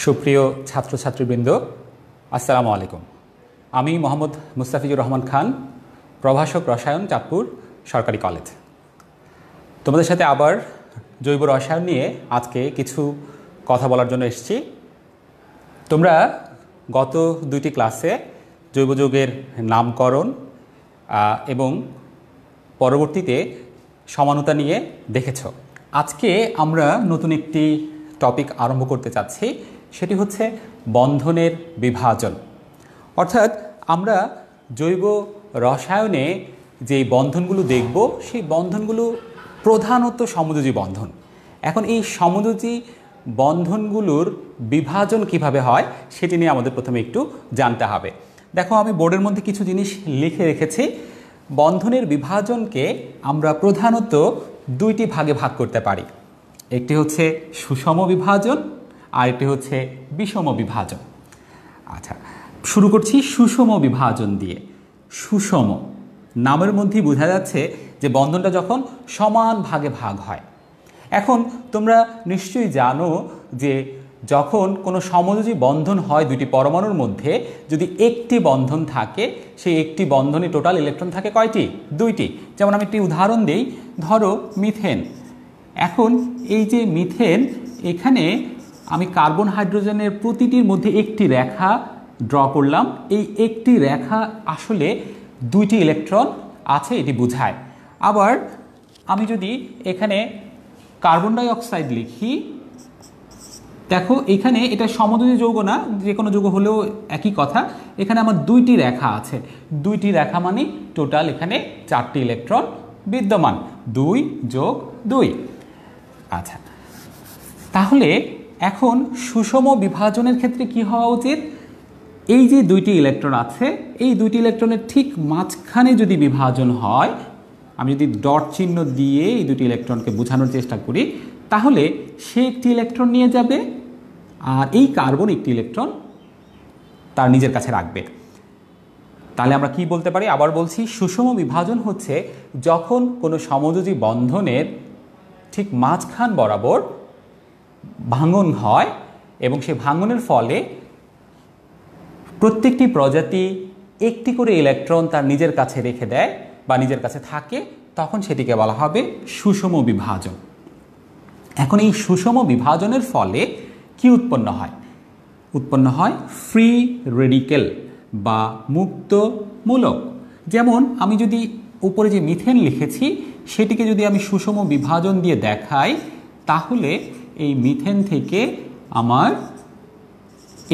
সুপ্রিয় ছাত্রছাত্রীবৃন্দ, আসসালামু আলাইকুম। আমি মোহাম্মদ মুস্তাফিজুর রহমান খান, প্রভাষক রসায়ন, চাঁদপুর সরকারি কলেজ। তোমাদের সাথে আবার জৈব রসায়ন নিয়ে আজকে কিছু কথা বলার জন্য এসেছি। তোমরা গত দুইটি ক্লাসে জৈব যৌগের নামকরণ এবং পরবর্তীতে সমানতা নিয়ে দেখেছ। আজকে আমরা নতুন একটি টপিক আরম্ভ করতে চাচ্ছি, সেটি হচ্ছে বন্ধনের বিভাজন। অর্থাৎ আমরা জৈব রসায়নে যে বন্ধনগুলো দেখব, সেই বন্ধনগুলো প্রধানত সমযোজী বন্ধন। এখন এই সমযোজী বন্ধনগুলোর বিভাজন কিভাবে হয় সেটি নিয়ে আমাদের প্রথমে একটু জানতে হবে। দেখো, আমি বোর্ডের মধ্যে কিছু জিনিস লিখে রেখেছি। বন্ধনের বিভাজনকে আমরা প্রধানত দুইটি ভাগে ভাগ করতে পারি। একটি হচ্ছে সুষম বিভাজন আর একটি হচ্ছে বিষম বিভাজন। আচ্ছা, শুরু করছি সুষম বিভাজন দিয়ে। সুষম নামের মধ্যেই বোঝা যাচ্ছে যে বন্ধনটা যখন সমান ভাগে ভাগ হয়। এখন তোমরা নিশ্চয়ই জানো যে যখন কোনো সমযোজী বন্ধন হয় দুইটি পরমাণুর মধ্যে, যদি একটি বন্ধন থাকে, সেই একটি বন্ধনে টোটাল ইলেকট্রন থাকে কয়টি? দুইটি। যেমন আমি একটি উদাহরণ দিই, ধরো মিথেন। এখন এই যে মিথেন, এখানে আমি কার্বন হাইড্রোজেনের প্রতিটির মধ্যে একটি রেখা ড্র করলাম। এই একটি রেখা আসলে দুইটি ইলেকট্রন আছে এটি বোঝায়। আবার আমি যদি এখানে কার্বন ডাই অক্সাইড লিখি, দেখো এখানে এটা সমযোজী যৌগ না, যে কোনো যৌগ হলেও একই কথা। এখানে আমার দুইটি রেখা আছে, দুইটি রেখা মানে টোটাল এখানে চারটি ইলেকট্রন বিদ্যমান, 2 + 2। আচ্ছা, তাহলে এখন সুষম বিভাজনের ক্ষেত্রে কি হওয়া উচিত? এই যে দুইটি ইলেকট্রন আছে, এই দুইটি ইলেকট্রনের ঠিক মাঝখানে যদি বিভাজন হয়, আমি যদি ডট চিহ্ন দিয়ে এই দুটি ইলেকট্রনকে বোঝানোর চেষ্টা করি, তাহলে সে একটি ইলেকট্রন নিয়ে যাবে আর এই কার্বন একটি ইলেকট্রন তার নিজের কাছে রাখবে। তাহলে আমরা কি বলতে পারি? আবার বলছি, সুষম বিভাজন হচ্ছে যখন কোনো সমযোজী বন্ধনের ঠিক মাঝখান বরাবর ভাঙন হয় এবং সেই ভাঙনের ফলে প্রত্যেকটি প্রজাতি একটি করে ইলেকট্রন তার নিজের কাছে রেখে দেয় বা নিজের কাছে থাকে, তখন সেটিকে বলা হবে সুষম বিভাজন। এখন এই সুষম বিভাজনের ফলে কি উৎপন্ন হয়? উৎপন্ন হয় ফ্রি রেডিকেল বা মুক্ত মূলক। যেমন আমি যদি উপরে যে মিথেন লিখেছি, সেটিকে যদি আমি সুষম বিভাজন দিয়ে দেখাই, তাহলে এই মিথেন থেকে আমার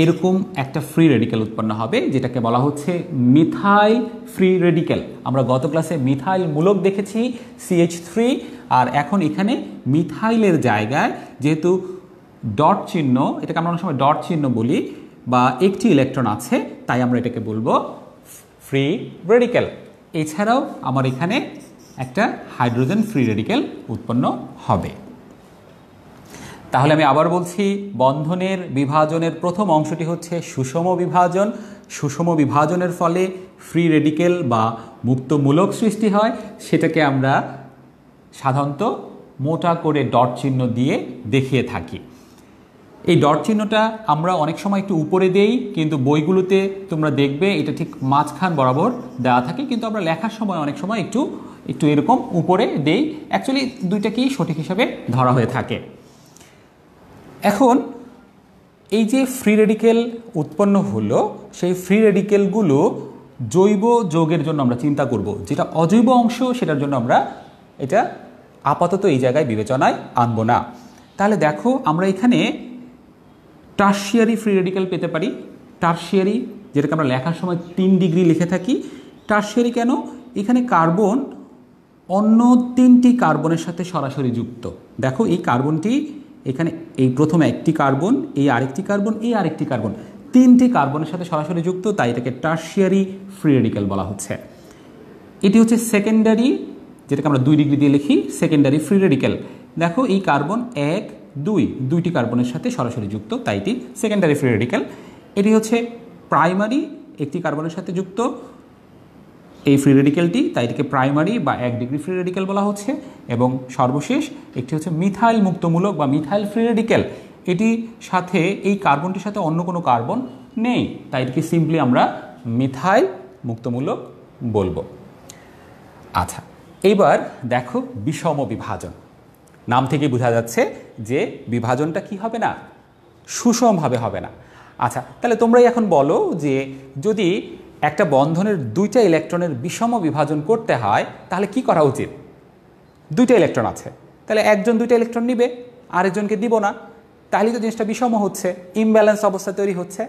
এরকম একটা ফ্রি রেডিকেল উৎপন্ন হবে, যেটাকে বলা হচ্ছে মিথাইল ফ্রি রেডিকেল। আমরা গত ক্লাসে মিথাইল মূলক দেখেছি CH3, আর এখন এখানে মিথাইলের জায়গায় যেহেতু ডট চিহ্ন, এটাকে আমরা অনেক সময় ডট চিহ্ন বলি, বা একটি ইলেকট্রন আছে, তাই আমরা এটাকে বলবো ফ্রি রেডিকেল। এছাড়াও আমার এখানে একটা হাইড্রোজেন ফ্রি রেডিকেল উৎপন্ন হবে। তাহলে আমি আবার বলছি, বন্ধনের বিভাজনের প্রথম অংশটি হচ্ছে সুষম বিভাজন। সুষম বিভাজনের ফলে ফ্রি রেডিকেল বা মুক্ত মূলক সৃষ্টি হয়। সেটাকে আমরা সাধারণত মোটা করে ডট চিহ্ন দিয়ে দেখিয়ে থাকি। এই ডট চিহ্নটা আমরা অনেক সময় একটু উপরে দেই, কিন্তু বইগুলোতে তোমরা দেখবে এটা ঠিক মাঝখান বরাবর দেওয়া থাকে, কিন্তু আমরা লেখার সময় অনেক সময় একটু এরকম উপরে দেই। অ্যাকচুয়ালি দুইটাকেই সঠিক হিসাবে ধরা হয়ে থাকে। এখন এই যে ফ্রি রেডিকেল উৎপন্ন হলো, সেই ফ্রি রেডিকেলগুলো জৈব যৌগের জন্য আমরা চিন্তা করব। যেটা অজৈব অংশ, সেটার জন্য আমরা এটা আপাতত এই জায়গায় বিবেচনায় আনব না। তাহলে দেখো, আমরা এখানে টারশিয়ারি ফ্রি রেডিকেল পেতে পারি। টারশিয়ারি, যেটাকে আমরা লেখার সময় 3 ডিগ্রি লিখে থাকি। টারশিয়ারি কেন? এখানে কার্বন অন্য 3টি কার্বনের সাথে সরাসরি যুক্ত। দেখো, এই কার্বনটি এখানে, এই প্রথমে একটি কার্বন, এই আরেকটি কার্বন, এই আরেকটি কার্বন, 3টি কার্বনের সাথে সরাসরি যুক্ত, তাই এটাকে টারশিয়ারি ফ্রি রেডিকেল বলা হচ্ছে। এটি হচ্ছে সেকেন্ডারি, যেটাকে আমরা 2 ডিগ্রি দিয়ে লিখি, সেকেন্ডারি ফ্রি রেডিকেল। দেখো, এই কার্বন 1, 2, দুইটি কার্বনের সাথে সরাসরি যুক্ত, তাই এটি সেকেন্ডারি ফ্রি রেডিকেল। এটি হচ্ছে প্রাইমারি, একটি কার্বনের সাথে যুক্ত এই ফ্রি রেডিকেলটি, তাই এটিকে প্রাইমারি বা 1 ডিগ্রি ফ্রি রেডিকেল বলা হচ্ছে। এবং সর্বশেষ একটি হচ্ছে মিথাইল মুক্তমূলক বা মিথাইল ফ্রি রেডিকেল। এটি সাথে এই কার্বনটির সাথে অন্য কোনো কার্বন নেই, তাই এটিকে সিম্পলি আমরা মিথাইল মুক্তমূলক বলবো। আচ্ছা, এইবার দেখো বিষম বিভাজন। নাম থেকে বোঝা যাচ্ছে যে বিভাজনটা কি হবে না, সুষমভাবে হবে না। আচ্ছা, তাহলে তোমরাই এখন বলো যে যদি একটা বন্ধনের দুইটা ইলেকট্রনের বিষম বিভাজন করতে হয় তাহলে কি করা উচিত? দুইটা ইলেকট্রন আছে, তাহলে একজন দুইটা ইলেকট্রন নিবে, আরেকজনকে দিব না, তাহলে তো জিনিসটা বিষম হচ্ছে, ইমব্যালেন্স অবস্থা তৈরি হচ্ছে।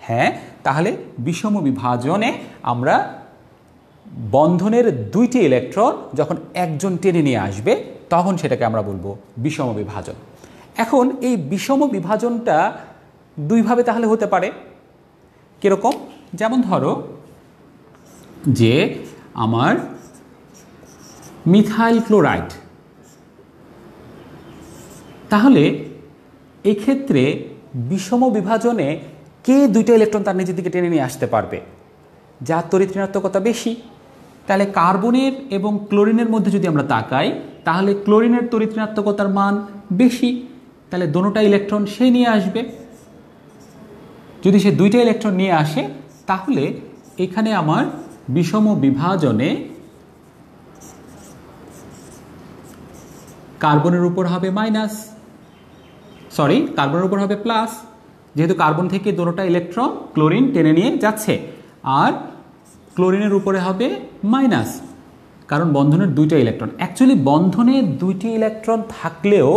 হ্যাঁ, তাহলে বিষম বিভাজনে আমরা বন্ধনের দুইটি ইলেকট্রন যখন একজন টেনে নিয়ে আসবে তখন সেটাকে আমরা বলবো বিষম বিভাজন। এখন এই বিষম বিভাজনটা দুইভাবে তাহলে হতে পারে। কিরকম? যেমন ধরো যে আমার মিথাইল ক্লোরাইড, তাহলে এই ক্ষেত্রে বিষম বিভাজনে কে দুইটা ইলেকট্রন তার নিজের দিকে টেনে নিয়ে আসতে পারবে? যার তড়িৎ ঋণাত্মকতা বেশি। তাহলে কার্বনের এবং ক্লোরিনের মধ্যে যদি আমরা তাকাই তাহলে ক্লোরিনের তড়িৎ ঋণাত্মকতার মান বেশি, তাহলে দোনোটা ইলেকট্রন সে নিয়ে আসবে। যদি সে দুইটা ইলেকট্রন নিয়ে আসে তাহলে এখানে আমার বিষম বিভাজনে কার্বনের উপর হবে মাইনাস, কার্বনের উপর হবে প্লাস, যেহেতু কার্বন থেকে দোনোটা ইলেকট্রন ক্লোরিন টেনে নিয়ে যাচ্ছে, আর ক্লোরিনের উপরে হবে মাইনাস, কারণ বন্ধনের দুইটা ইলেকট্রন। অ্যাকচুয়ালি বন্ধনে দুইটি ইলেকট্রন থাকলেও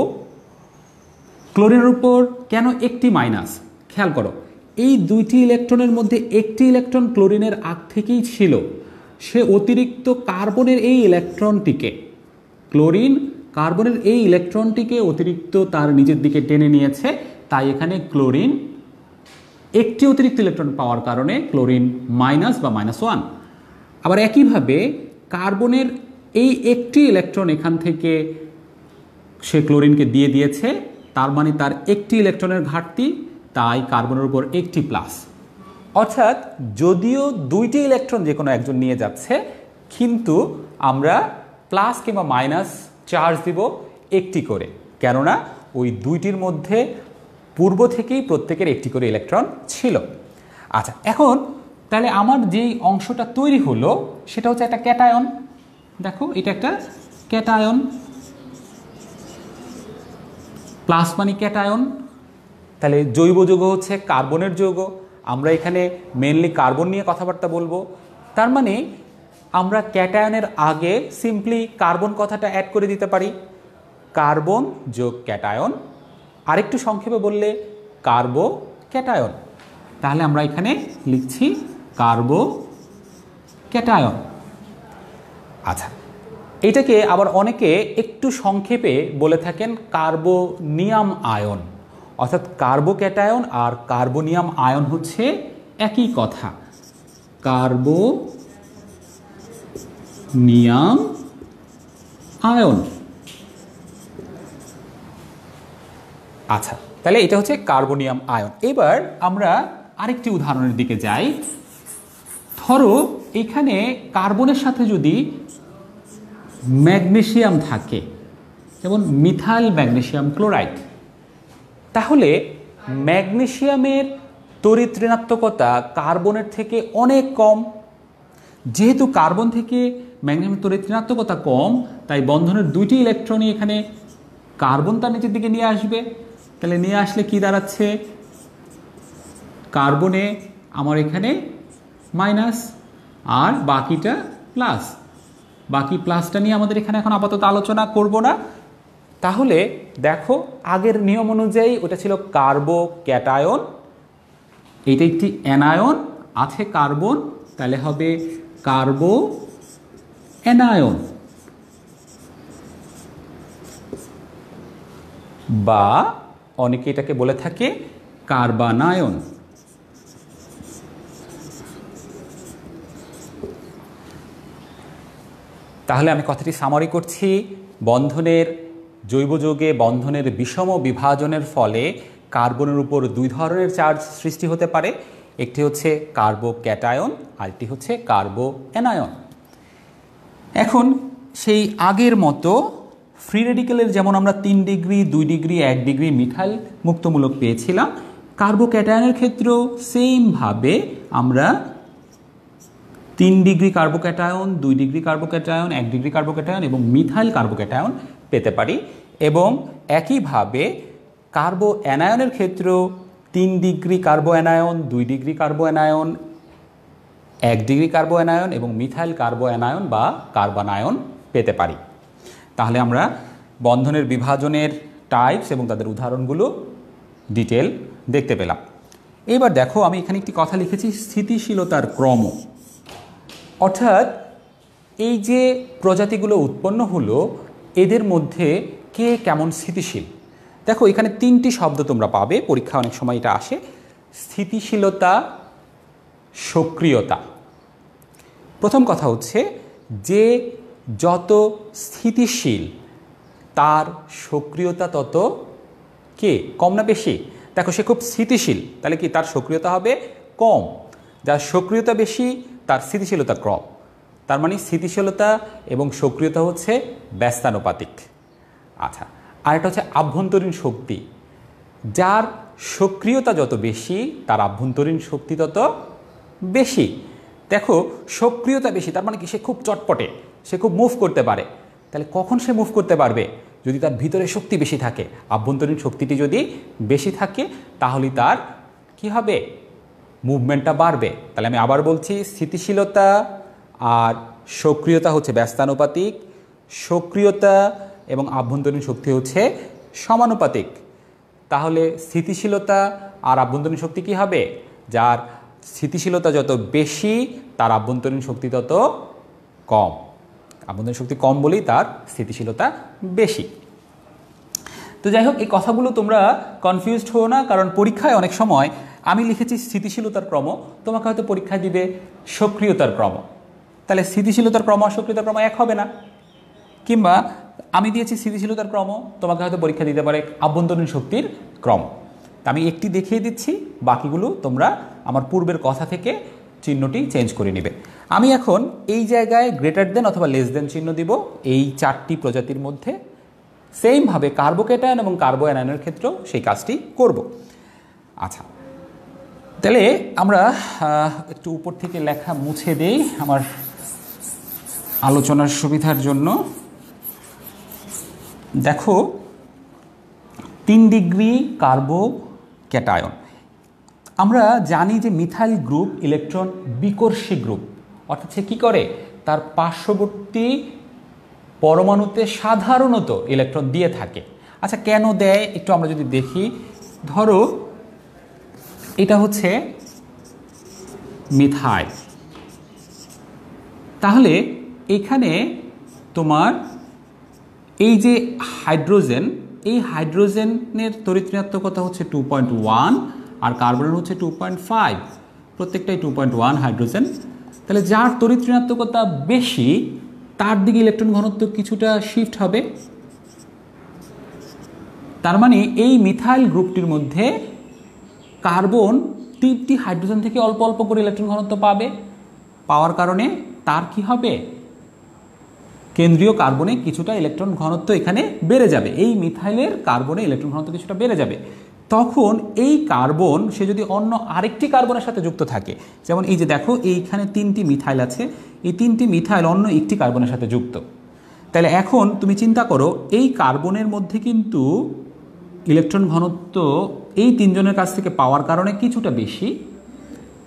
ক্লোরিনের উপর কেন একটি মাইনাস? খেয়াল করো, এই দুইটি ইলেকট্রনের মধ্যে একটি ইলেকট্রন ক্লোরিনের আগ থেকেই ছিল, সে অতিরিক্ত কার্বনের এই ইলেকট্রনটিকে, ক্লোরিন কার্বনের এই ইলেকট্রনটিকে অতিরিক্ত তার নিজের দিকে টেনে নিয়েছে, তাই এখানে ক্লোরিন একটি অতিরিক্ত ইলেকট্রন পাওয়ার কারণে ক্লোরিন মাইনাস বা -1। আবার একইভাবে কার্বনের এই একটি ইলেকট্রন এখান থেকে সে ক্লোরিনকে দিয়ে দিয়েছে, তার মানে তার একটি ইলেকট্রনের ঘাটতি, তাই কার্বনের উপর একটি প্লাস। অর্থাৎ যদিও দুইটি ইলেকট্রন যে কোনো একজন নিয়ে যাচ্ছে, কিন্তু আমরা প্লাস কিংবা মাইনাস চার্জ দিব একটি করে, কেননা ওই দুইটির মধ্যে পূর্ব থেকেই প্রত্যেকের একটি করে ইলেকট্রন ছিল। আচ্ছা, এখন তাহলে আমার যেই অংশটা তৈরি হলো সেটা হচ্ছে একটা ক্যাটায়ন। দেখো, এটা একটা ক্যাটায়ন, প্লাস মানে ক্যাটায়ন। তাহলে জৈব যৌগ হচ্ছে কার্বনের যৌগ, আমরা এখানে মেনলি কার্বন নিয়ে কথাবার্তা বলবো। তার মানে আমরা ক্যাটায়নের আগে সিম্পলি কার্বন কথাটা অ্যাড করে দিতে পারি, কার্বন যোগ ক্যাটায়ন, আরেকটু সংক্ষেপে বললে কার্বো ক্যাটায়ন। তাহলে আমরা এখানে লিখছি কার্বো ক্যাটায়ন। আচ্ছা, এটাকে আবার অনেকে একটু সংক্ষেপে বলে থাকেন কার্বোনিয়াম আয়ন, অর্থাৎ কার্বো ক্যাটায়ন আর কার্বোনিয়াম আয়ন হচ্ছে একই কথা, কার্বোনিয়াম আয়ন। আচ্ছা, তাহলে এটা হচ্ছে কার্বোনিয়াম আয়ন। এবার আমরা আরেকটি উদাহরণের দিকে যাই। ধরো এখানে কার্বনের সাথে যদি ম্যাগনেসিয়াম থাকে, যেমন মিথাইল ম্যাগনেসিয়াম ক্লোরাইড, তাহলে ম্যাগনেসিয়ামের তড়িৎ ঋণাত্মকতা কার্বনের থেকে অনেক কম। যেহেতু কার্বন থেকে ম্যাগনেসিয়ামের তড়িৎ ঋণাত্মকতা কম, তাই বন্ধনের দুইটি ইলেকট্রনই এখানে কার্বন তার নিচের দিকে নিয়ে আসবে। তাহলে নিয়ে আসলে কি দাঁড়াচ্ছে? কার্বনে আমার এখানে মাইনাস আর বাকিটা প্লাস। বাকি প্লাসটা নিয়ে আমাদের এখানে এখন আপাতত আলোচনা করব না। তাহলে দেখো, আগের নিয়ম অনুযায়ী ওটা ছিল কার্বো ক্যাটায়ন, এইটা একটি অ্যানায়ন আছে কার্বন, তাহলে হবে কার্বো অ্যানায়ন, বা অনেকে এটাকে বলে থাকে কার্বানায়ন। তাহলে আমি কথাটি সামারি করছি। বন্ধনের জৈব যৌগে বন্ধনের বিষম বিভাজনের ফলে কার্বনের উপর দুই ধরনের চার্জ সৃষ্টি হতে পারে, একটি হচ্ছে কার্বো ক্যাটায়ন, আরেকটি হচ্ছে কার্বো অ্যানায়ন। এখন সেই আগের মতো ফ্রি রেডিকেলের যেমন আমরা 3 ডিগ্রি 2 ডিগ্রি 1 ডিগ্রি মিথাইল মুক্তমূলক পেয়েছিলাম, কার্বোক্যাটায়নের ক্ষেত্রেও সেমভাবে আমরা 3 degree carbocation, 2 degree carbocation, 1 degree carbocation এবং মিথাইল কার্বোক্যাটায়ন পেতে পারি। এবং একইভাবে কার্বো অ্যানায়নের ক্ষেত্রেও 3 degree কার্বো anion, 2 degree কার্বো anion, 1 degree কার্বো anion এবং মিথাইল কার্বো অ্যানায়ন বা কার্বানায়ন পেতে পারি। তাহলে আমরা বন্ধনের বিভাজনের টাইপস এবং তাদের উদাহরণগুলো ডিটেল দেখতে পেলাম। এবার দেখো, আমি এখানে একটি কথা লিখেছি, স্থিতিশীলতার ক্রম। অর্থাৎ এই যে প্রজাতিগুলো উৎপন্ন হলো, এদের মধ্যে কে কেমন স্থিতিশীল। দেখো, এখানে 3টি শব্দ তোমরা পাবে, পরীক্ষা অনেক সময় এটা আসে: স্থিতিশীলতা, সক্রিয়তা। প্রথম কথা হচ্ছে যে যত স্থিতিশীল তার সক্রিয়তা তত কম না বেশি? দেখো, সে খুব স্থিতিশীল, তাহলে কি তার সক্রিয়তা হবে কম। যার সক্রিয়তা বেশি তার স্থিতিশীলতা কম। তার মানে স্থিতিশীলতা এবং সক্রিয়তা হচ্ছে ব্যস্তানুপাতিক। আচ্ছা, আরেকটা হচ্ছে আভ্যন্তরীণ শক্তি। যার সক্রিয়তা যত বেশি তার আভ্যন্তরীণ শক্তি তত বেশি। দেখো, সক্রিয়তা বেশি তার মানে কি সে খুব চটপটে, সে খুব মুভ করতে পারে। তাহলে কখন সে মুভ করতে পারবে? যদি তার ভিতরে শক্তি বেশি থাকে, আভ্যন্তরীণ শক্তিটি যদি বেশি থাকে, তাহলে তার কি হবে? মুভমেন্টটা বাড়বে। তাহলে আমি আবার বলছি, স্থিতিশীলতা আর সক্রিয়তা হচ্ছে ব্যস্তানুপাতিক, সক্রিয়তা এবং আভ্যন্তরীণ শক্তি হচ্ছে সমানুপাতিক। তাহলে স্থিতিশীলতা আর আভ্যন্তরীণ শক্তি কি হবে? যার স্থিতিশীলতা যত বেশি তার আভ্যন্তরীণ শক্তি তত কম। আভ্যন্তরীণ শক্তি কম বলেই তার স্থিতিশীলতা বেশি। তো যাই হোক, এই কথাগুলো তোমরা কনফিউজড হও না, কারণ পরীক্ষায় অনেক সময় আমি লিখেছি স্থিতিশীলতার ক্রম, তোমাকে হয়তো পরীক্ষায় দিবে সক্রিয়তার ক্রম। তাহলে স্থিতিশীলতার ক্রম আর সক্রিয়তার ক্রম এক হবে না। কিংবা আমি দিয়েছি স্থিতিশীলতার ক্রম, তোমাকে হয়তো পরীক্ষা দিতে পারে আভ্যন্তরীণ শক্তির ক্রম। তা আমি একটি দেখিয়ে দিচ্ছি, বাকিগুলো তোমরা আমার পূর্বের কথা থেকে চিহ্নটি চেঞ্জ করে নেবে। আমি এখন এই জায়গায় গ্রেটার দেন অথবা লেস দেন চিহ্ন দিব এই 4টি প্রজাতির মধ্যে। সেমভাবে কার্বোক্যাটায়ন এবং কার্বো অ্যানায়নের ক্ষেত্রেও সেই কাজটি করব। আচ্ছা, তাহলে আমরা একটু উপর থেকে লেখা মুছে দেই আমার আলোচনার সুবিধার জন্য। দেখো, 3 ডিগ্রি কার্বোক্যাটায়ন। আমরা জানি যে মিথাইল গ্রুপ ইলেকট্রন বিকর্ষী গ্রুপ, অর্থাৎ সে কী করে? তার পার্শ্ববর্তী পরমাণুতে সাধারণত ইলেকট্রন দিয়ে থাকে। আচ্ছা, কেন দেয় একটু আমরা যদি দেখি। ধরো এটা হচ্ছে মিথাইল, তাহলে এখানে তোমার এই যে হাইড্রোজেন, এই হাইড্রোজেনের তড়িৎ ঋণাত্মকতা হচ্ছে 2.1 আর কার্বনের হচ্ছে 2.5, প্রত্যেকটাই 2.1 হাইড্রোজেন। তাহলে যার তড়িৎ ঋণাত্মকতা বেশি তার দিকে ইলেকট্রন ঘনত্ব কিছুটা শিফট হবে। তার মানে এই মিথাইল গ্রুপটির মধ্যে কার্বন 3টি হাইড্রোজেন থেকে অল্প অল্প করে ইলেকট্রন ঘনত্ব পাবে। পাওয়ার কারণে তার কি হবে? কেন্দ্রীয় কার্বনে কিছুটা ইলেকট্রন ঘনত্ব এখানে বেড়ে যাবে। এই মিথাইলের কার্বনে ইলেকট্রন ঘনত্ব কিছুটা বেড়ে যাবে। তখন এই কার্বন সে যদি অন্য আরেকটি কার্বনের সাথে যুক্ত থাকে, যেমন এই যে দেখো এইখানে 3টি মিথাইল আছে, এই 3টি মিথাইল অন্য একটি কার্বনের সাথে যুক্ত। তাহলে এখন তুমি চিন্তা করো, এই কার্বনের মধ্যে কিন্তু ইলেকট্রন ঘনত্ব এই 3 জনের কাছ থেকে পাওয়ার কারণে কিছুটা বেশি,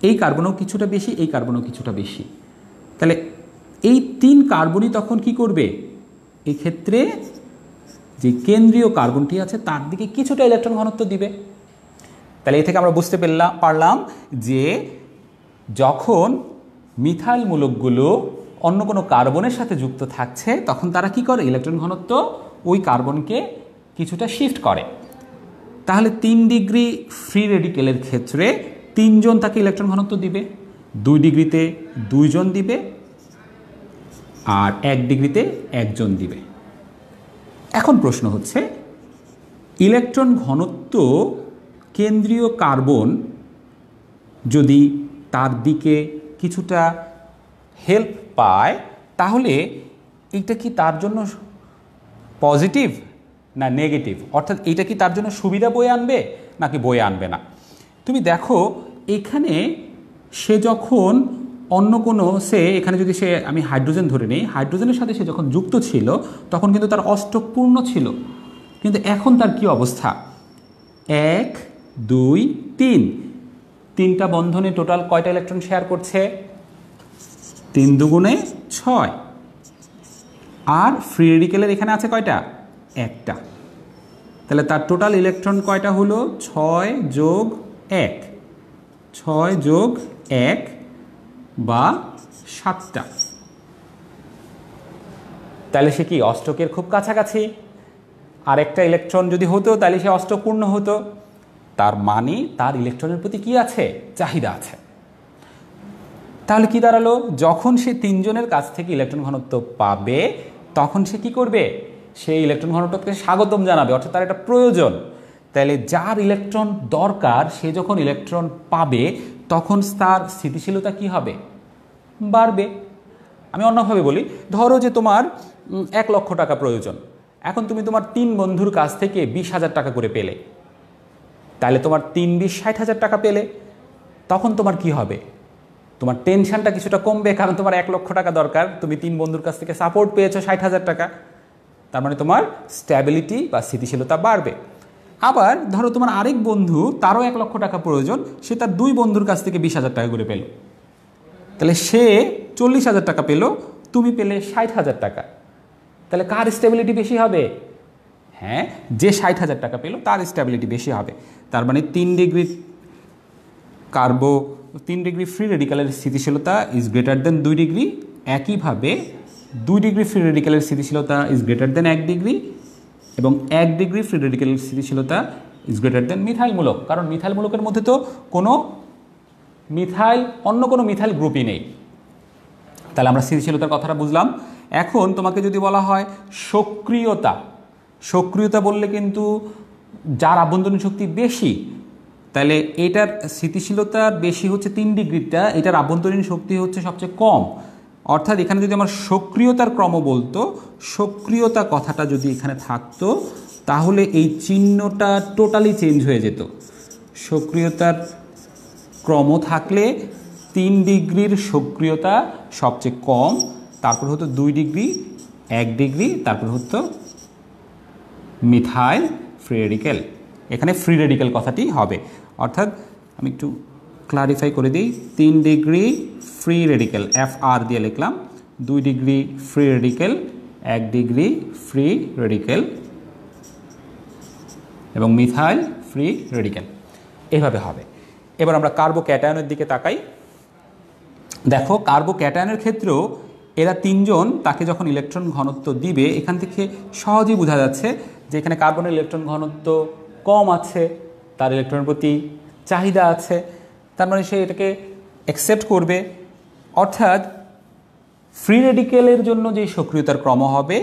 এই কার্বনও কিছুটা বেশি, এই কার্বনও কিছুটা বেশি। তাহলে এই 3 কার্বনই তখন কি করবে? এই ক্ষেত্রে যে কেন্দ্রীয় কার্বনটি আছে তার দিকে কিছুটা ইলেকট্রন ঘনত্ব দিবে। তাহলে এ থেকে আমরা বুঝতে পারলাম যে যখন মিথাইল মূলকগুলো অন্য কোনো কার্বনের সাথে যুক্ত থাকছে তখন তারা কি করে? ইলেকট্রন ঘনত্ব ওই কার্বনকে কিছুটা শিফট করে। তাহলে 3 ডিগ্রি ফ্রি রেডিকেলের ক্ষেত্রে 3 জন তাকে ইলেকট্রন ঘনত্ব দিবে, 2 ডিগ্রিতে 2 জন দিবে আর 1 ডিগ্রিতে 1 জন দিবে। এখন প্রশ্ন হচ্ছে, ইলেকট্রন ঘনত্ব কেন্দ্রীয় কার্বন যদি তার দিকে কিছুটা হেল্প পায় তাহলে এইটা কি তার জন্য পজিটিভ না নেগেটিভ, অর্থাৎ এটা কি তার জন্য সুবিধা বয়ে আনবে নাকি বয়ে আনবে না। তুমি দেখো এখানে সে যখন অন্য কোনো এখানে যদি আমি হাইড্রোজেন ধরে নিই, হাইড্রোজেনের সাথে সে যখন যুক্ত ছিল তখন কিন্তু তার অষ্টক পূর্ণ ছিল, কিন্তু এখন তার কি অবস্থা, 1 2 3, 3টা বন্ধনে টোটাল কয়টা ইলেকট্রন শেয়ার করছে, 3 দুগুণে 6, আর ফ্রি রেডিকেলের এখানে আছে কয়টা, একটা। তাহলে তার টোটাল ইলেকট্রন কয়টা হলো, 6 যোগ 1, 6 যোগ 1 বা 7টা। তাহলে সে কি অষ্টকের খুব কাছাকাছি, আর একটা ইলেকট্রন যদি হতো তাহলে সে অষ্টক পূর্ণ হতো, তার মানে তার ইলেকট্রনের প্রতি কি আছে, চাহিদা আছে। তাহলে কি দাঁড়ালো, যখন সে 3 জনের কাছ থেকে ইলেকট্রন ঘনত্ব পাবে তখন সে কি করবে, সেই ইলেকট্রন ঘনত্বকে স্বাগতম জানাবে, অর্থাৎ তার এটা প্রয়োজন। তাহলে যার ইলেকট্রন দরকার সে যখন ইলেকট্রন পাবে তখন তার স্থিতিশীলতা কি হবে, বাড়বে। আমি অন্যভাবে বলি, ধরো যে তোমার 1 লক্ষ টাকা প্রয়োজন, এখন তুমি তোমার 3 বন্ধুর কাছ থেকে 20,000 টাকা করে পেলে, তাহলে তোমার 3 20 60,000 টাকা পেলে, তখন তোমার কি হবে, তোমার টেনশনটা কিছুটা কমবে, কারণ তোমার 1 লক্ষ টাকা দরকার, তুমি 3 বন্ধুর কাছ থেকে সাপোর্ট পেয়েছো 60,000 টাকা, তার মানে তোমার স্ট্যাবিলিটি বা স্থিতিশীলতা বাড়বে। আবার ধরো তোমার আরেক বন্ধু, তারও 1 লক্ষ টাকা প্রয়োজন, সে তার 2 বন্ধুর কাছ থেকে 20,000 টাকা করে পেল, তাহলে সে 40,000 টাকা পেল, তুমি পেলে 60,000 টাকা, তাহলে কার স্ট্যাবিলিটি বেশি হবে, হ্যাঁ, যে 60,000 টাকা পেল তার স্ট্যাবিলিটি বেশি হবে। তার মানে 3 ডিগ্রি ফ্রি রেডিক্যালের স্থিতিশীলতা ইজ গ্রেটার দেন 2 ডিগ্রি, একইভাবে 2 ডিগ্রি ফ্রি রেডিক্যালের স্থিতিশীলতা ইজ গ্রেটার দেন 1 ডিগ্রি, এবং 1 ডিগ্রি ফ্রি রেডিক্যালের স্থিতিশীলতা ইজ গ্রেটার দেন মিথাইল মূলক, কারণ মিথাইল মূলকের মধ্যে তো কোনো অন্য কোনো মিথাইল গ্রুপই নেই। তাহলে আমরা স্থিতিশীলতার কথাটা বুঝলাম। এখন তোমাকে যদি বলা হয় সক্রিয়তা বললে কিন্তু যার আভ্যন্তরীণ শক্তি বেশি, তাহলে এটার স্থিতিশীলতা বেশি হচ্ছে 3 ডিগ্রিটা, এটার আভ্যন্তরীণ শক্তি হচ্ছে সবচেয়ে কম, অর্থাৎ এখানে যদি আমার সক্রিয়তার ক্রম বলতো, সক্রিয়তা কথাটা যদি এখানে থাকতো তাহলে এই চিহ্নটা টোটালি চেঞ্জ হয়ে যেত। সক্রিয়তার ক্রম থাকলে 3 ডিগ্রির সক্রিয়তা সবচেয়ে কম, তারপর হতো 2 ডিগ্রি, 1 ডিগ্রি, তারপর হতো মিথাইল ফ্রি রেডিক্যাল, এখানে ফ্রি রেডিক্যাল কথাটি হবে। অর্থাৎ আমি একটু ক্লারিফাই করে দিই, 3 ডিগ্রি ফ্রি রেডিক্যাল, FR দিয়ে লিখলাম, 2 degree free radical, 1 degree free radical এবং মিথাইল ফ্রি রেডিক্যাল, এইভাবে হবে। এবার আমরা কার্বোক্যাটায়নের দিকে তাকাই। দেখো কার্বোক্যাটায়নের ক্ষেত্রেও এরা 3 জন তাকে যখন ইলেকট্রন ঘনত্ব দিবে, এখান থেকে সহজেই বোঝা যাচ্ছে যে এখানে কার্বনের ইলেকট্রন ঘনত্ব কম আছে, তার ইলেকট্রনের প্রতি চাহিদা আছে, তার মানে সে এটাকে অ্যাকসেপ্ট করবে। অর্থাৎ ফ্রি রেডিক্যালের জন্য যে সক্রিয়তার ক্রম হবে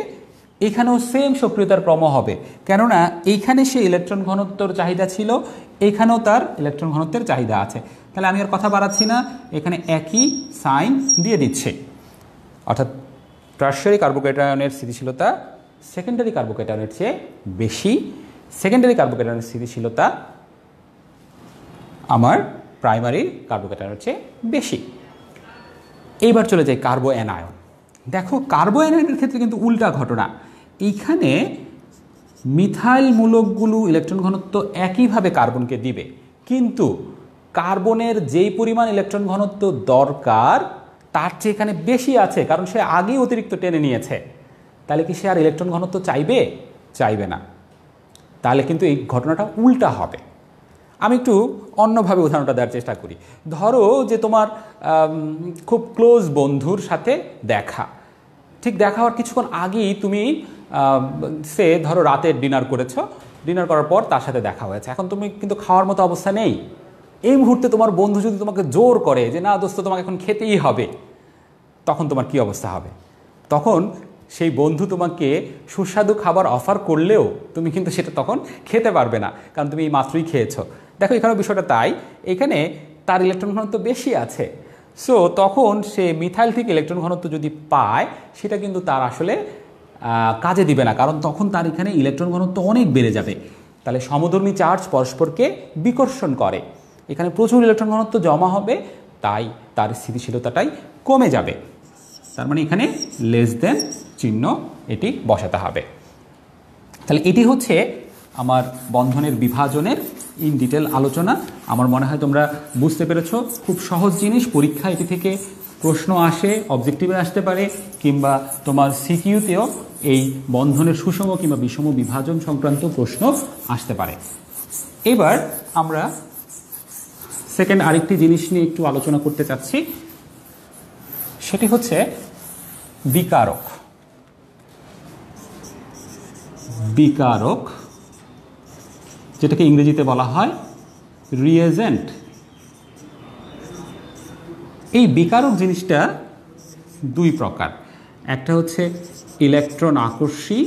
এখানেও সেম সক্রিয়তার ক্রম হবে, কেননা এইখানে সে ইলেকট্রন ঘনত্বর চাহিদা ছিল, এখানেও তার ইলেকট্রন ঘনত্বের চাহিদা আছে। তাহলে আমি আর কথা বাড়াচ্ছি না, এখানে একই সাইন দিয়ে দিচ্ছে। অর্থাৎ টারশিয়ারি কার্বোক্যাটায়নের স্থিতিশীলতা সেকেন্ডারি কার্বোক্যাটায়নের চেয়ে বেশি, সেকেন্ডারি কার্বোক্যাটায়নের স্থিতিশীলতা আমার প্রাইমারি কার্বোক্যাটায়নের চেয়ে বেশি। এইবার চলে যাই কার্বো অ্যানায়ন। দেখো কার্বো অ্যানায়নের ক্ষেত্রে কিন্তু উল্টা ঘটনা, এইখানে মিথাইল মূলকগুলো ইলেকট্রন ঘনত্ব একইভাবে কার্বনকে দিবে, কিন্তু কার্বনের যেই পরিমাণ ইলেকট্রন ঘনত্ব দরকার তার চেয়ে এখানে বেশি আছে, কারণ সে আগেই অতিরিক্ত টেনে নিয়েছে। তাহলে কি সে আর ইলেকট্রন ঘনত্ব চাইবে না, তাহলে কিন্তু এই ঘটনাটা উল্টা হবে। আমি একটু অন্যভাবে উদাহরণটা দেওয়ার চেষ্টা করি। ধরো যে তোমার খুব ক্লোজ বন্ধুর সাথে দেখা, ঠিক দেখা হওয়ার কিছুক্ষণ আগেই তুমি ধরো রাতে ডিনার করেছো, ডিনার করার পর তার সাথে দেখা হয়েছে, এখন তুমি কিন্তু খাওয়ার মতো অবস্থা নেই। এই মুহূর্তে তোমার বন্ধু যদি তোমাকে জোর করে যে না দোস্ত তোমাকে এখন খেতেই হবে, তখন তোমার কি অবস্থা হবে? তখন সেই বন্ধু তোমাকে সুস্বাদু খাবার অফার করলেও তুমি কিন্তু সেটা তখন খেতে পারবে না, কারণ তুমি এই মাত্রই খেয়েছো। দেখো এখানেও বিষয়টা তাই, এখানে তার ইলেকট্রন ঘনত্ব বেশি আছে, সো তখন সে মিথাইল থেকে ইলেকট্রন ঘনত্ব যদি পায় সেটা কিন্তু তার আসলে কাজে দিবে না, কারণ তখন তার এখানে ইলেকট্রন ঘনত্ব অনেক বেড়ে যাবে। তাহলে সমধর্মী চার্জ পরস্পরকে বিকর্ষণ করে, এখানে প্রচুর ইলেকট্রন ঘনত্ব জমা হবে, তাই তার স্থিতিশীলতাটাই কমে যাবে। তার মানে এখানে লেস দেন চিহ্ন এটি বসাতে হবে। তাহলে এটি হচ্ছে আমার বন্ধনের বিভাজনের ইন ডিটেল আলোচনা। আমার মনে হয় তোমরা বুঝতে পেরেছো, খুব সহজ জিনিস। পরীক্ষা এটি থেকে প্রশ্ন আসে, অবজেক্টিভে আসতে পারে, কিংবা তোমার সিকিউতেও এই বন্ধনের সুষম কিংবা বিষম বিভাজন সংক্রান্ত প্রশ্ন আসতে পারে। এবার আমরা সেকেন্ড আরেকটি জিনিস নিয়ে একটু আলোচনা করতে চাচ্ছি, সেটি হচ্ছে বিকারক। বিকারক যেটাকে ইংরেজিতে বলা হয় রিয়েজেন্ট। এই বিকারক জিনিসটা দুই প্রকার, একটা হচ্ছে ইলেকট্রন আকর্ষী,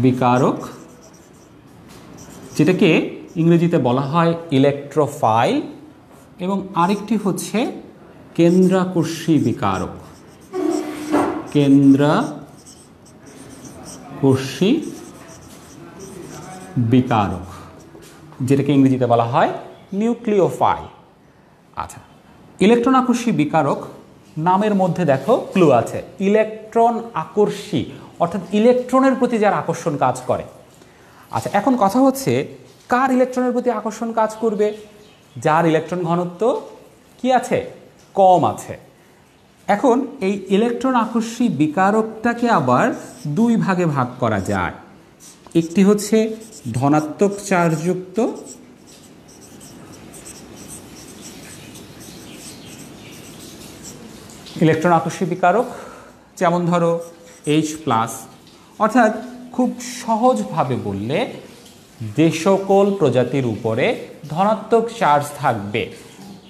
বিকারক, যেটাকে ইংরেজিতে বলা হয় ইলেকট্রোফাইল, এবং আরেকটি হচ্ছে কেন্দ্রাকর্ষী বিকারক। কেন্দ্রাকর্ষী বিকারক, যেটাকে ইংরেজিতে বলা হয় নিউক্লিওফাইল। আচ্ছা, ইলেকট্রন আকর্ষী বিকারক নামের মধ্যে দেখো ক্লু আছে, ইলেকট্রন আকর্ষী, অর্থাৎ ইলেকট্রনের প্রতি যার আকর্ষণ কাজ করে। আচ্ছা, এখন কথা হচ্ছে কার ইলেকট্রনের প্রতি আকর্ষণ কাজ করবে? যার ইলেকট্রন ঘনত্ব কি আছে? কম আছে। এখন এই ইলেকট্রন আকর্ষী বিকারকটাকে আবার দুই ভাগে ভাগ করা যায়। একটি হচ্ছে ধনাত্মক চার্জযুক্ত, ইলেকট্রন আকর্ষী বিকারক, যেমন ধরো H+, অর্থাৎ খুব সহজভাবে বললে যে সকল প্রজাতির উপরে ধনাত্মক চার্জ থাকবে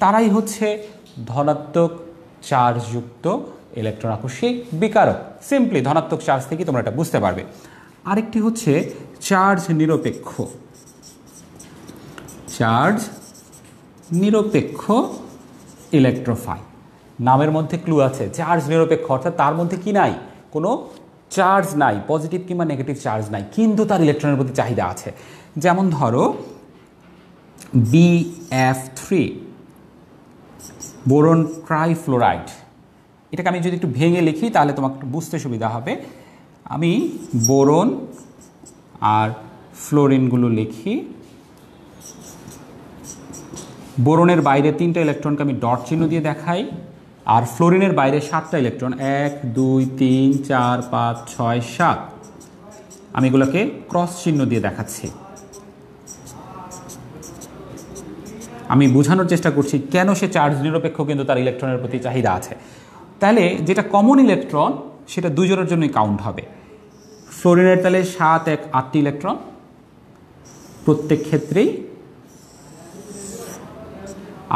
তারাই হচ্ছে ধনাত্মক চার্জযুক্ত ইলেকট্রন আকর্ষী বিকারক। সিম্পলি ধনাত্মক চার্জ থেকে তোমরা এটা বুঝতে পারবে। আরেকটি হচ্ছে চার্জ নিরপেক্ষ, চার্জ নিরপেক্ষ ইলেকট্রোফাইল। নামের মধ্যে ক্লু আছে, চার্জ নিরপেক্ষ, অর্থাৎ তার মধ্যে কি নাই? কোনো চার্জ নাই, পজিটিভ কিংবা নেগেটিভ চার্জ নাই, কিন্তু তার ইলেকট্রনের প্রতি চাহিদা আছে। যেমন ধরো BF3, বোরন ট্রাইফ্লোরাইড। এটাকে আমি যদি একটু ভেঙে লিখি তাহলে তোমাকে বুঝতে সুবিধা হবে। আমি বোরন আর ফ্লোরিনগুলো লিখি। বোরনের বাইরে 3টা ইলেকট্রনকে আমি ডট চিহ্ন দিয়ে দেখাই, আর ফ্লোরিনের বাইরে 7টা ইলেকট্রন, 1 2 3 4 5 6 7, আমি এগুলোকে ক্রস চিহ্ন দিয়ে দেখাচ্ছি। আমি বোঝানোর চেষ্টা করছি কেন সে চার্জ নিরপেক্ষ কিন্তু তার ইলেকট্রনের প্রতি চাহিদা আছে। তাহলে যেটা কমন ইলেকট্রন সেটা দুইজনের জন্যই কাউন্ট হবে। ফ্লোরিনের তাহলে 7 1 8টি ইলেকট্রন প্রত্যেক ক্ষেত্রেই,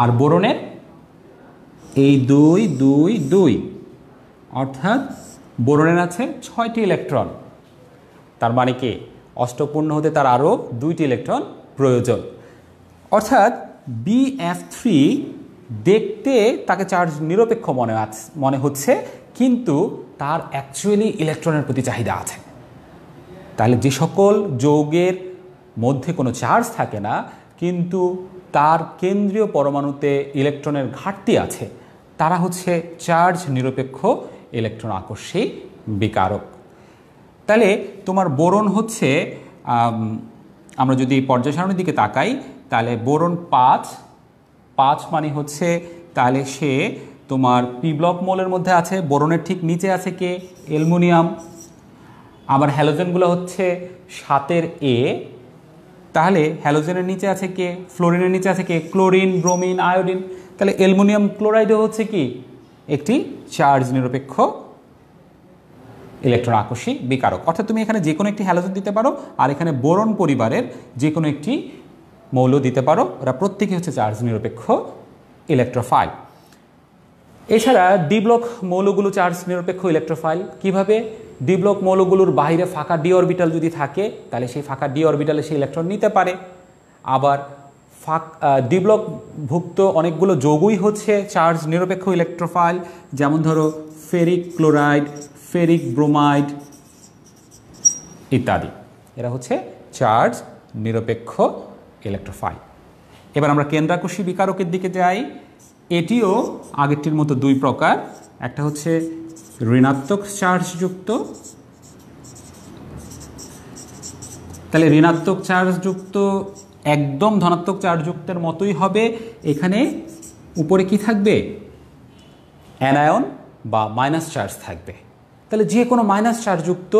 আর বোরনের এই 2 2 2, অর্থাৎ বোরনের আছে 6টি ইলেকট্রন। তার মানে কি অষ্টপূর্ণ হতে তার আরও 2টি ইলেকট্রন প্রয়োজন। অর্থাৎ BF3 দেখতে তাকে চার্জ নিরপেক্ষ মনে হচ্ছে, কিন্তু তার অ্যাকচুয়ালি ইলেকট্রনের প্রতি চাহিদা আছে। তাহলে যে সকল যৌগের মধ্যে কোনো চার্জ থাকে না কিন্তু তার কেন্দ্রীয় পরমাণুতে ইলেকট্রনের ঘাটতি আছে, তারা হচ্ছে চার্জ নিরপেক্ষ ইলেকট্রন আকর্ষী বিকারক। তাহলে তোমার বোরন হচ্ছে, আমরা যদি পর্যায় সারণীর দিকে তাকাই তাহলে বোরন 5 মানে হচ্ছে, তাহলে সে তোমার পি ব্লক মোলের মধ্যে আছে। বোরনের ঠিক নিচে আছে কে? অ্যালুমিনিয়াম। আবার হ্যালোজেনগুলো হচ্ছে 7 A, তাহলে হ্যালোজেনের নিচে আছে কে? ফ্লোরিনের নিচে আছে কে? Chlorine, bromine, iodine. তাহলে অ্যালুমিনিয়াম ক্লোরাইডও হচ্ছে কি? একটি চার্জ নিরপেক্ষ ইলেকট্রন আকর্ষী বিকারক। অর্থাৎ তুমি এখানে যে কোনো একটি হ্যালোজেন দিতে পারো, আর এখানে বোরন পরিবারের যে কোনো একটি মৌল দিতে পারো, ওরা প্রত্যেকেই হচ্ছে চার্জ নিরপেক্ষ ইলেকট্রোফাইল। এছাড়া ডি ব্লক মৌলগুলো চার্জ নিরপেক্ষ ইলেকট্রোফাইল। কিভাবে? ডি ব্লক মৌলগুলোর বাইরে ফাঁকা ডি অরবিটাল যদি থাকে তাহলে সেই ফাঁকা ডি অরবিটালে সেই ইলেকট্রন নিতে পারে। আবার ডিব্লকভুক্ত অনেকগুলো যৌগই হচ্ছে চার্জ নিরপেক্ষ ইলেকট্রোফাইল, যেমন ধরো ফেরিক ক্লোরাইড, ফেরিক ব্রোমাইড ইত্যাদি। এরা হচ্ছে চার্জ নিরপেক্ষ ইলেকট্রোফাইল। এবার আমরা কেন্দ্রাকর্ষী বিকারকের দিকে যাই। এটিও আগেরটির মতো দুই প্রকার, একটা হচ্ছে ঋণাত্মক চার্জযুক্ত, তাহলে ঋণাত্মক চার্জযুক্ত একদম ধনাত্মক চার্জযুক্তের মতোই হবে। এখানে উপরে কি থাকবে? অ্যানায়ন বা মাইনাস চার্জ থাকবে। তাহলে যে কোনো মাইনাস চার্জযুক্ত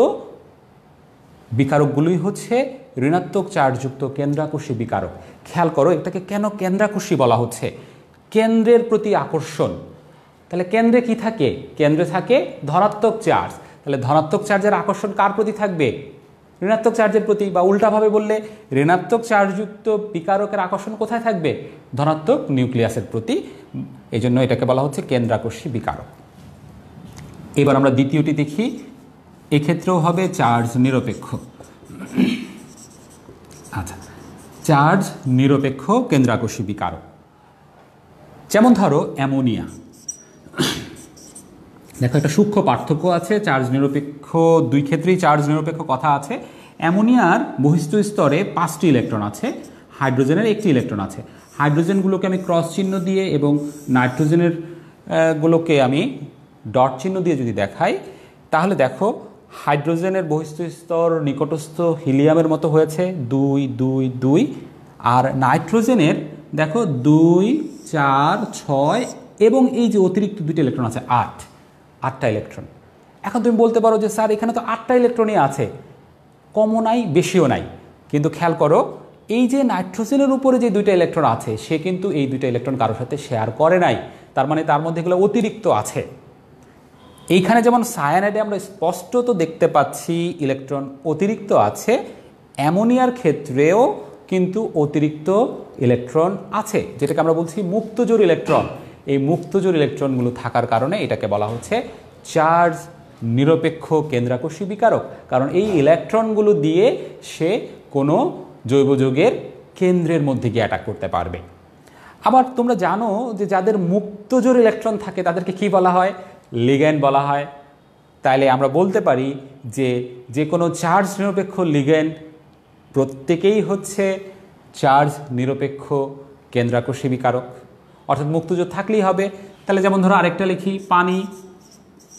বিকারকগুলোই হচ্ছে ঋণাত্মক চার্জযুক্ত কেন্দ্রাকর্ষী বিকারক। খেয়াল করো এটাকে কেন কেন্দ্রাকর্ষী বলা হচ্ছে, কেন্দ্রের প্রতি আকর্ষণ। তাহলে কেন্দ্রে কি থাকে? কেন্দ্রে থাকে ধনাত্মক চার্জ। তাহলে ধনাত্মক চার্জের আকর্ষণ কার প্রতি থাকবে? ঋণাত্মক চার্জের প্রতি। বা উল্টাভাবে বললে ঋণাত্মক চার্জযুক্ত বিকারকের আকর্ষণ কোথায় থাকবে? ধনাত্মক নিউক্লিয়াসের প্রতি। এই জন্য এটাকে বলা হচ্ছে কেন্দ্রাকর্ষী বিকারক। এবার আমরা দ্বিতীয়টি দেখি, এক্ষেত্রেও হবে চার্জ নিরপেক্ষ। আচ্ছা, চার্জ নিরপেক্ষ কেন্দ্রাকর্ষী বিকারক, যেমন ধরো অ্যামোনিয়া। দেখো একটা সূক্ষ্ম পার্থক্য আছে, চার্জ নিরপেক্ষ দুই ক্ষেত্রেই চার্জ নিরপেক্ষ কথা আছে। অ্যামোনিয়ার বহিস্থ স্তরে 5টি ইলেকট্রন আছে, হাইড্রোজেনের 1টি ইলেকট্রন আছে। হাইড্রোজেনগুলোকে আমি ক্রস চিহ্ন দিয়ে এবং নাইট্রোজেনের গুলোকে আমি ডট চিহ্ন দিয়ে যদি দেখাই, তাহলে দেখো হাইড্রোজেনের বহিস্থ স্তর নিকটস্থ হিলিয়ামের মতো হয়েছে 2 2 2, আর নাইট্রোজেনের দেখো 2 4 6 এবং এই যে অতিরিক্ত 2টি ইলেকট্রন আছে 8টা ইলেকট্রন। এখন তুমি বলতে পারো যে স্যার এখানে তো 8টা ইলেকট্রনই আছে, কমও নাই বেশিও নাই, কিন্তু খেয়াল করো এই যে নাইট্রোজেনের উপরে যে 2টা ইলেকট্রন আছে সে কিন্তু এই 2টা ইলেকট্রন কারোর সাথে শেয়ার করে নাই, তার মানে তার মধ্যে এগুলো অতিরিক্ত আছে। এইখানে যেমন সায়ানাইডে আমরা স্পষ্টত দেখতে পাচ্ছি ইলেকট্রন অতিরিক্ত আছে, অ্যামোনিয়ার ক্ষেত্রেও কিন্তু অতিরিক্ত ইলেকট্রন আছে, যেটাকে আমরা বলছি মুক্তজোড় ইলেকট্রন। এই মুক্তজোড় ইলেকট্রনগুলো থাকার কারণে এটাকে বলা হচ্ছে চার্জ নিরপেক্ষ কেন্দ্রাকর্ষী বিকারক, কারণ এই ইলেকট্রনগুলো দিয়ে সে কোনো জৈব যৌগের কেন্দ্রের মধ্যে গিয়ে অ্যাটাক করতে পারবে। আবার তোমরা জানো যে যাদের মুক্তজোড় ইলেকট্রন থাকে তাদেরকে কি বলা হয়? লিগ্যান্ড বলা হয়। তাইলে আমরা বলতে পারি যে যে কোনো চার্জ নিরপেক্ষ লিগ্যান্ড প্রত্যেকেই হচ্ছে চার্জ নিরপেক্ষ কেন্দ্রাকর্ষী বিকারক, অর্থাৎ মুক্তজোড় থাকলেই হবে। তাহলে যেমন ধরো আরেকটা লিখি, পানি।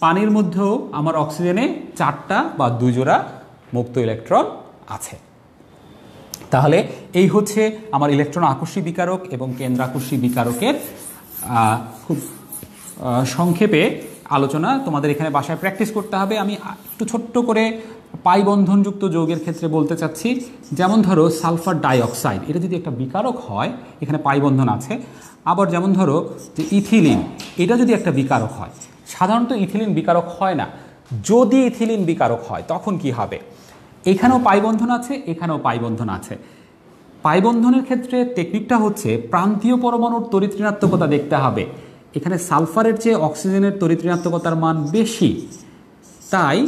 পানির মধ্যেও আমার অক্সিজেনে 4টা বা 2 জোড়া মুক্ত ইলেকট্রন আছে। তাহলে এই হচ্ছে আমার ইলেকট্রন আকর্ষী বিকারক এবং কেন্দ্রাকর্ষী বিকারকের খুব সংক্ষেপে আলোচনা। তোমাদের এখানে বাসায় প্র্যাকটিস করতে হবে। আমি একটু ছোট্ট করে পাই বন্ধনযুক্ত যৌগের ক্ষেত্রে বলতে চাচ্ছি, যেমন ধরো সালফার ডাইঅক্সাইড, এটা যদি একটা বিকারক হয়, এখানে পাই বন্ধন আছে। আবার যেমন ধরো যে ইথিলিন, এটা যদি একটা বিকারক হয়। সাধারণত ইথিলিন বিকারক হয় না, যদি ইথিলিন বিকারক হয় তখন কি হবে? এখানেও পাই বন্ধন আছে, এখানেও পাই বন্ধন আছে। পাই বন্ধনের ক্ষেত্রে টেকনিকটা হচ্ছে প্রান্তীয় পরমাণুর তড়িৎ ঋণাত্মকতা দেখতে হবে। এখানে সালফারের চেয়ে অক্সিজেনের তড়িৎ ঋণাত্মকতার মান বেশি, তাই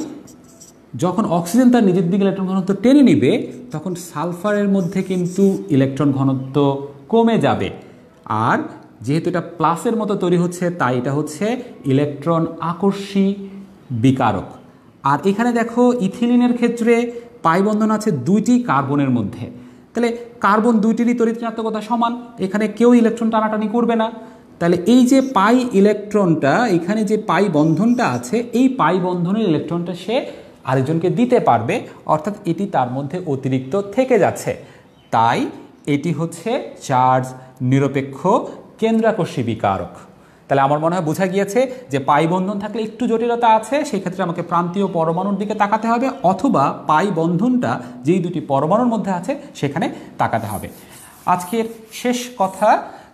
যখন অক্সিজেন তার নিজের দিকে ইলেকট্রন ঘনত্ব টেনে নিবে তখন সালফারের মধ্যে কিন্তু ইলেকট্রন ঘনত্ব কমে যাবে। আর যেহেতু এটা প্লাসের মতো তৈরি হচ্ছে তাই এটা হচ্ছে ইলেকট্রন আকর্ষী বিকারক। আর এখানে দেখো ইথিলিনের ক্ষেত্রে পাই বন্ধন আছে 2টি কার্বনের মধ্যে, তাহলে কার্বন 2টিরই তড়িৎ ঋণাত্মকতা সমান, এখানে কেউ ইলেকট্রন টানাটানি করবে না। তাহলে এই যে পাই ইলেকট্রনটা, এখানে যে পাই বন্ধনটা আছে, এই পাই বন্ধনের ইলেকট্রনটা সে আরেকজনকে দিতে পারবে, অর্থাৎ এটি তার মধ্যে অতিরিক্ত থেকে যাচ্ছে। তাই এটি হচ্ছে চার্জ নিরপেক্ষ কেন্দ্রাকর্ষী বিকারক। তাহলে আমার মনে হয় বোঝা গিয়েছে যে পাই বন্ধন থাকলে একটু জটিলতা আছে, সেই ক্ষেত্রে আমাকে প্রান্তীয় পরমাণুর দিকে তাকাতে হবে, অথবা পাই বন্ধনটা যেই 2টি পরমাণুর মধ্যে আছে সেখানে তাকাতে হবে। আজকের শেষ কথা,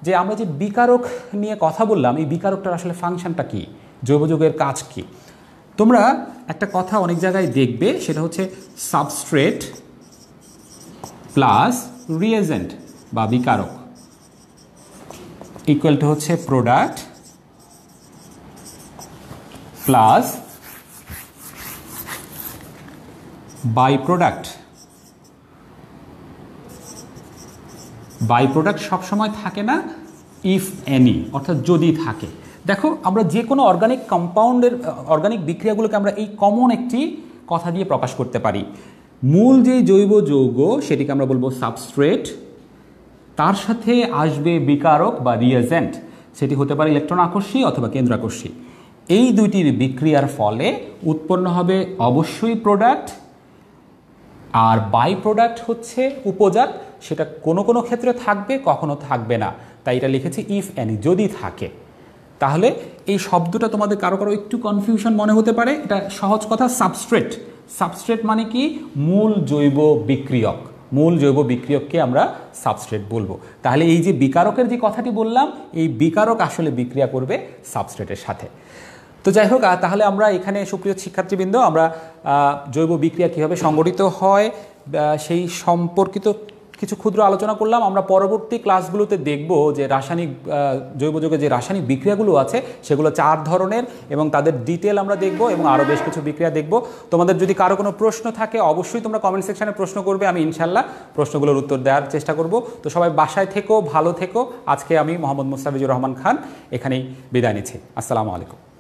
যে আমরা যে বিকারক নিয়ে কথা বললাম, এই বিকারকটার আসলে ফাংশনটা কি, জৈব যৌগের কাজ কি? তোমরা একটা কথা অনেক জায়গায় দেখবে, সেটা হচ্ছে সাবস্ট্রেট প্লাস রিয়েজেন্ট বা বিকারক ইকুয়াল টু হচ্ছে product plus by product by product সবসময় থাকে না, ইফ এনি অর্থাৎ যদি থাকে। দেখো আমরা যে কোনো অর্গানিক কম্পাউন্ডের অর্গানিক বিক্রিয়াগুলোকে আমরা এই কমন একটি কথা দিয়ে প্রকাশ করতে পারি। মূল যে জৈব যৌগ সেটিকে আমরা বলবো সাবস্ট্রেট, তার সাথে আসবে বিকারক বা রিয়েজেন্ট, সেটি হতে পারে ইলেকট্রন আকর্ষী অথবা কেন্দ্র আকর্ষী। এই দুইটির বিক্রিয়ার ফলে উৎপন্ন হবে অবশ্যই প্রোডাক্ট, আর বাই প্রোডাক্ট হচ্ছে উপজাত, সেটা কোনো কোনো ক্ষেত্রে থাকবে কখনো থাকবে না, তাই এটা লিখেছি ইফ এনি, যদি থাকে। তাহলে এই শব্দটা তোমাদের কারো কারো একটু কনফিউশন মনে হতে পারে। এটা সহজ কথা, সাবস্ট্রেট। সাবস্ট্রেট মানে কি? মূল জৈব বিক্রিয়ক। মূল জৈব বিক্রিয়ককে আমরা সাবস্ট্রেট বলবো। তাহলে এই যে বিকারকের যে কথাটি বললাম, এই বিকারক আসলে বিক্রিয়া করবে সাবস্ট্রেটের সাথে। তো যাই হোক, তাহলে আমরা এখানে সুপ্রিয় শিক্ষার্থীবৃন্দ, আমরা জৈব বিক্রিয়া কীভাবে সংগঠিত হয় সেই সম্পর্কিত কিছু ক্ষুদ্র আলোচনা করলাম। আমরা পরবর্তী ক্লাসগুলোতে দেখব যে রাসায়নিক জৈব যৌগের যে রাসায়নিক বিক্রিয়াগুলো আছে সেগুলো 4 ধরনের এবং তাদের ডিটেল আমরা দেখব এবং আরও বেশ কিছু বিক্রিয়া দেখব। তোমাদের যদি কারো কোনো প্রশ্ন থাকে অবশ্যই তোমরা কমেন্ট সেকশনে প্রশ্ন করবে, আমি ইনশাল্লাহ প্রশ্নগুলোর উত্তর দেওয়ার চেষ্টা করব। তো সবাই বাসায় থেকো, ভালো থেকো। আজকে আমি মোহাম্মদ মুস্তাফিজুর রহমান খান এখানেই বিদায় নিচ্ছি। আসসালামু আলাইকুম।